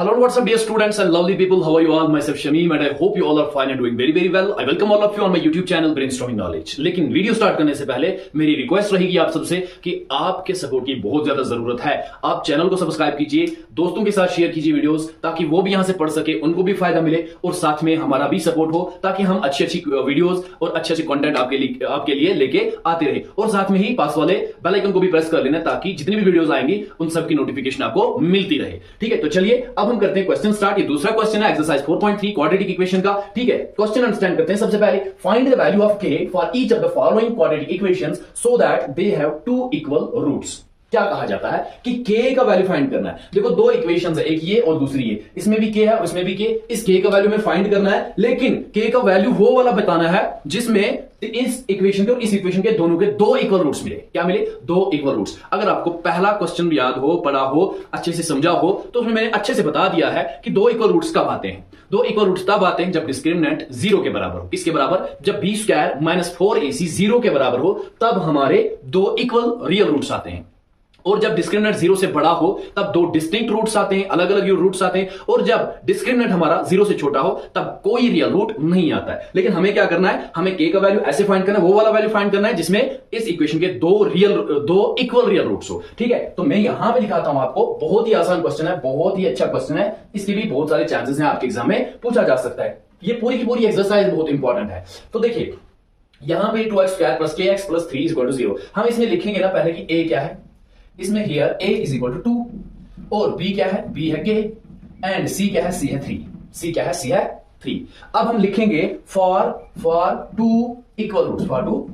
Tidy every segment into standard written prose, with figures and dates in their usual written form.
Hello and what's up dear students and lovely people, how are you all? Myself Shamim and I hope you all are fine and doing very well. I welcome all of you on my YouTube channel Brainstorming Knowledge. लेकिन video start करने से पहले मेरी request रहेगी आप सबसे कि आपके सपोर्ट की बहुत ज्यादा जरूरत है। आप चैनल को सब्सक्राइब कीजिए, दोस्तों के साथ शेयर कीजिए वीडियोस, ताकि वो भी यहां से पढ़ सके, उनको भी फायदा मिले और साथ में हमारा भी सपोर्ट हो, ताकि हम अच्छी वीडियोस और अच्छे कंटेंट आपके लिए लेके आते रहे। और साथ में ही पास वाले बेल आइकन को भी प्रेस कर लेना, ताकि जितनी भी वीडियोस आएंगी उन सबकी नोटिफिकेशन आपको मिलती रहे। ठीक है, तो चलिए अब हम करते हैं क्वेश्चन स्टार्ट। ये दूसरा क्वेश्चन है एक्सरसाइज 4.3 क्वाड्रेटिक इक्वेशन का। ठीक है, क्वेश्चन अंडरस्टैंड करते हैं। सबसे पहले find the value of k for each of the following quadratic equations so that they have two equal roots. क्या कहा जाता है कि k का वैल्यू फाइंड करना है। देखो दो इक्वेशंस है, एक ये और दूसरी ये, इसमें भी k है उसमें भी k। इस k का वैल्यू में फाइंड करना है, लेकिन k का वैल्यू वो वाला बताना है जिसमें इस इक्वेशन के और इस इक्वेशन के दोनों के दो इक्वल रूट्स मिले। क्या मिले? दो इक्वल रूट्स। अगर आपको पहला क्वेश्चन याद हो, पढ़ा हो, अच्छे से समझा हो, तो उसमें मैंने अच्छे से बता दिया है कि दो इक्वल रूट्स कब आते हैं। दो इक्वल रूट्स तब आते हैं जब डिस्क्रिमिनेंट 0 के बराबर हो। किसके बराबर? जब b स्क्वायर माइनस 4ac 0 के बराबर हो, तब हमारे दो इक्वल रियल रूट्स आते हैं। और जब डिस्क्रिमिनेंट 0 से बड़ा हो तब दो डिस्टिंक्ट रूट्स आते हैं, अलग अलग रूट्स आते हैं। और जब डिस्क्रिमिनेंट हमारा 0 से छोटा हो तब कोई रियल रूट नहीं आता है। लेकिन हमें क्या करना है, हमें k का वैल्यू ऐसे फाइंड करना है, वो वाला वैल्यू फाइंड करना है जिसमें इस इक्वेशन के दो इक्वल रियल रूट्स हो। ठीक है, तो मैं यहां पे दिखाता हूं आपको। बहुत ही आसान क्वेश्चन है, बहुत ही अच्छा क्वेश्चन है। इसके भी बहुत सारे चांसेस हैं, आपके एग्जाम में पूछा जा सकता है। ये पूरी की पूरी एक्सरसाइज बहुत इंपॉर्टेंट है। तो देखिए यहां पे 2x square plus kx plus 3 is equal to 0। हम इसमें लिखेंगे ना पहले कि a क्या है, इसमें here a is equal to 2 और b क्या है, b है k एंड c क्या है, c है 3। c क्या है, c है 3। अब हम लिखेंगे for two equal roots, for two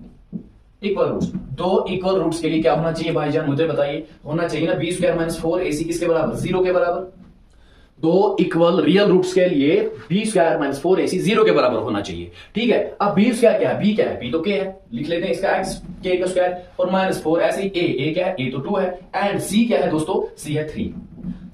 equal roots. दो इक्वल रूट्स के लिए क्या होना चाहिए भाईजान, मुझे बताइए। होना चाहिए ना b स्क्वायर माइनस 4ac किसके बराबर, 0 के बराबर। दो इक्वल रियल रूट्स के लिए b स्क्वायर माइनस 4ac 0 के बराबर होना चाहिए। ठीक है, अब b स्क्वायर क्या है, b क्या है, b तो k है, लिख लेते हैं इसका x k का स्क्वायर, और माइनस 4 ऐसे ही a क्या है, a तो 2 है, एंड c क्या है दोस्तों, c है 3।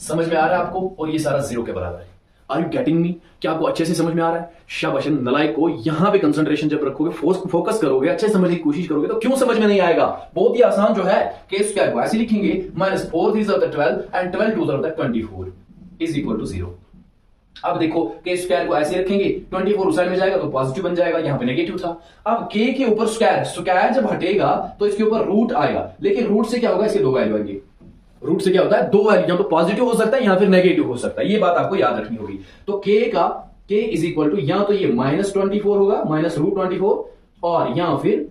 समझ में आ रहा है आपको? और ये सारा 0 के बराबर है। Are you getting me? क्या आपको अच्छे से समझ में आ रहा है? शाबाश नलायक को। यहां पे कंसंट्रेशन जब रखोगे, फोकस करोगे, अच्छे से समझने की कोशिश करोगे, तो क्यों समझ में नहीं आएगा? बहुत ही आसान जो है, k स्क्वायर को ऐसे लिखेंगे, minus 4 3 12 and 12 2 24 is equal to 0। अब देखो k स्क्वायर को ऐसे रखेंगे, 24 उस साइड में जाएगा तो पॉजिटिव बन जाएगा, यहां पे नेगेटिव था। अब k के ऊपर स्क्वायर जब हटेगा तो इसके ऊपर रूट आएगा, लेकिन रूट से क्या होगा, इसके दो वैल्यू आएंगे। रूट से क्या होता है, दो वैल्यू, या तो पॉजिटिव हो सकता है या फिर नेगेटिव हो सकता है। ये बात आपको याद रखनी होगी। तो k इज इक्वल टू या तो ये माइनस 24 होगा, माइनस रूट 24, और या फिर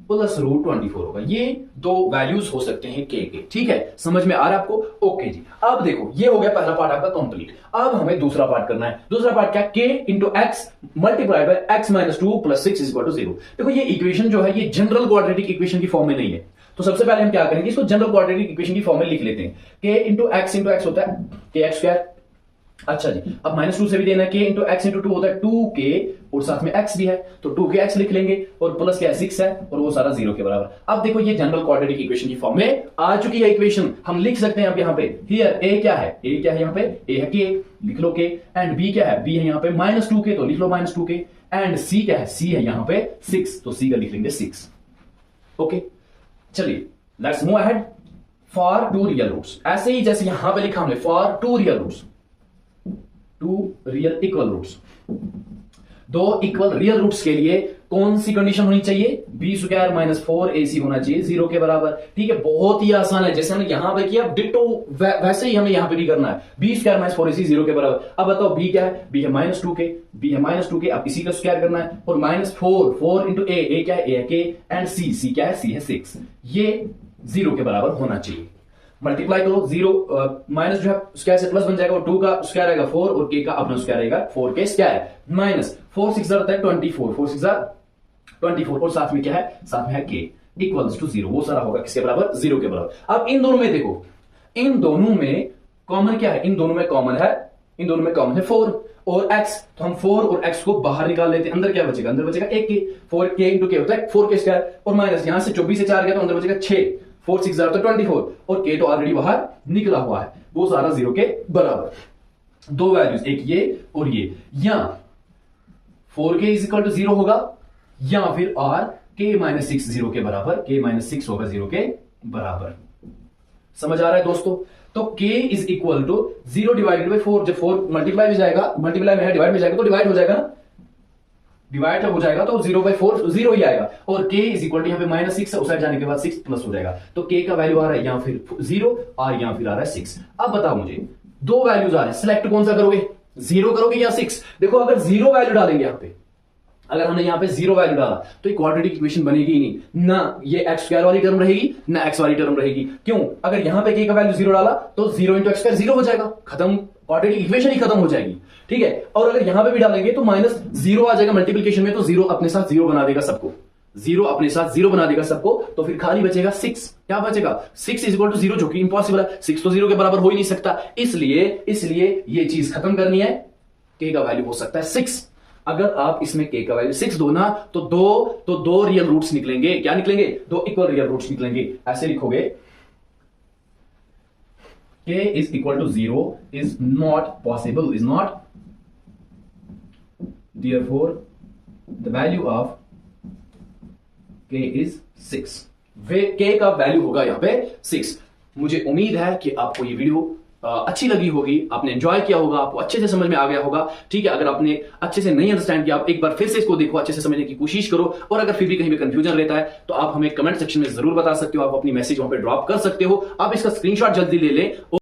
प्लस रूट 24 होगा। ये दो वैल्यूज हो सकते हैं k के। ठीक है, समझ में आ रहा है आपको? ओके जी। अब देखो ये हो गया पहला पार्ट आपका कंप्लीट। अब हमें दूसरा पार्ट करना है। दूसरा पार्ट क्या, k into x multiply by x minus 2 plus 6 is equal to 0। देखो ये इक्वेशन जो है ये जनरल क्वाड्रेटिक इक्वेशन की फॉर्म में नहीं है। तो सबसे पहले हम क्या करेंगे, इसको जनरल क्वाड्रेटिक इक्वेशन की फॉर्म में लिख लेते हैं। k इंटू एक्स होता है kx स्क्वायर। अच्छा जी, अब माइनस 2 से भी देना है, k इंटू एक्स इंटू 2 होता है 2k, और साथ में x भी है तो 2k x लिख लेंगे, और प्लस क्या है 6 है, और वो सारा 0 के बराबर। अब देखो ये जनरल क्वाड्रेटिक इक्वेशन की फॉर्म में आ चुकी है इक्वेशन। हम लिख सकते हैं अब यहाँ पे, हियर a क्या है, यहाँ पे a है k, लिख लो k, एंड b क्या है, b है यहाँ पे माइनस 2k, तो लिख लो माइनस 2k, एंड c क्या है, c है यहाँ पे 6, तो c का लिख लेंगे 6। ओके, चलिए let's move ahead. For two real roots, ऐसे ही जैसे यहां पे लिखा हमने, for two real roots, two real equal roots. दो इक्वल रियल रूट्स के लिए कौन सी कंडीशन होनी चाहिए, b स्क्वायर माइनस 4ac होना चाहिए 0 के बराबर। ठीक है, बहुत ही आसान है। जैसे हमने यहां पे किया डिट्टो वैसे ही हमें यहां पे भी करना है, b स्क्वायर माइनस 4ac 0 के बराबर। अब बताओ b क्या है, b है माइनस 2k, अब इसी का स्क्वायर करना है, और माइनस 4 इंटू a क्या है, a है k, एंड c क्या है, c है 6। ये 0 के बराबर होना चाहिए। मल्टीप्लाई करो, 0 माइनस जो है स्क्वायर से प्लस बन जाएगा, और 2 का स्क्वायर आएगा 4, और k का अपना स्क्वायर आएगा 4 के स्क्वायर, माइनस 4 6 होता है 24, 4 6 24, और साथ में क्या है, साथ में है k इक्वल्स टू 0। वो सारा होगा किसके बराबर, 0 के बराबर। अब इन दोनों में देखो, इन दोनों में कॉमन क्या है, इन दोनों में कॉमन है 4 और x। तो हम 4 और x को बाहर निकाल लेते हैं, अंदर क्या बचेगा, अंदर बचेगा 1k, 4k इंटू k होता है 4 के स्क्वायर, और माइनस यहां से 24 से 4 गया तो अंदर बचेगा 6, 4 6 तो 24, और k तो ऑलरेडी बाहर निकला हुआ है, वो सारा 0 के बराबर। दो वैल्यूज, एक ये और ये, या 4k इज इक्वल टू 0 होगा, या फिर r k माइनस 6 0 के बराबर, k माइनस 6 होगा 0 के बराबर। समझ आ रहा है दोस्तों? तो k is equal to 0 divided by 4। जब 4 मल्टीप्लाई में जाएगा, मल्टीप्लाई में है, डिवाइड में जाएगा तो डिवाइड हो जाएगा ना, डिवाइड जब हो जाएगा तो 0/4 0 ही आएगा। और k इज इक्वल टू यहाँ पे -6 उस साइड जाने के बाद 6 प्लस हो जाएगा। तो k का वैल्यू आ रहा है यहाँ फिर 0 और यहाँ फिर आ रहा है 6। अब बताओ मुझे, दो वैल्यूज आ रहे हैं, सिलेक्ट कौन सा करोगे? 0 करोगे या 6? देखो अगर 0 वैल्यू डालेंगे यहाँ पे, अगर हमने यहाँ पे 0 वैल्यू डाला तो ये क्वाड्रेटिक इक्वेशन बनेगी ही नहीं ना, ये x² वाली टर्म रहेगी ना x वाली टर्म रहेगी। क्यों? अगर यहाँ पे k का वैल्यू 0 डाला तो 0 × x² 0 हो जाएगा, खत्म, क्वाड्रेटिक इक्वेशन ही खत्म हो जाएगी। ठीक है, और अगर यहां पे भी डालेंगे तो -0 आ जाएगा मल्टीप्लिकेशन में, तो 0 अपने साथ 0 बना देगा सबको, 0 अपने साथ 0 बना देगा सबको, तो फिर खाली बचेगा 6। क्या बचेगा? 6 इज इक्वल टू 0, जो कि इंपॉसिबल है, 6 तो 0 के बराबर हो ही नहीं सकता। इसलिए ये चीज खत्म करनी है, k का वैल्यू हो सकता है 6। अगर आप इसमें k का वैल्यू 6 दो ना तो दो रियल रूट्स निकलेंगे। क्या निकलेंगे? 2 इक्वल रियल रूट्स निकलेंगे। ऐसे लिखोगे, k is equal to 0 is not possible, is not, therefore the value of k is 6। k का वैल्यू होगा यहां पे 6। मुझे उम्मीद है कि आपको ये वीडियो अच्छी लगी होगी, आपने एंजॉय किया होगा, आपको अच्छे से समझ में आ गया होगा। ठीक है, अगर आपने अच्छे से नहीं अंडरस्टैंड किया, आप एक बार फिर से इसको देखो, अच्छे से समझने की कोशिश करो। और अगर फिर भी कहीं पे कंफ्यूजन रहता है तो आप हमें कमेंट सेक्शन में जरूर बता सकते हो, आप अपनी मैसेज वहां पे ड्रॉप कर सकते हो। आप इसका स्क्रीनशॉट जल्दी ले लें।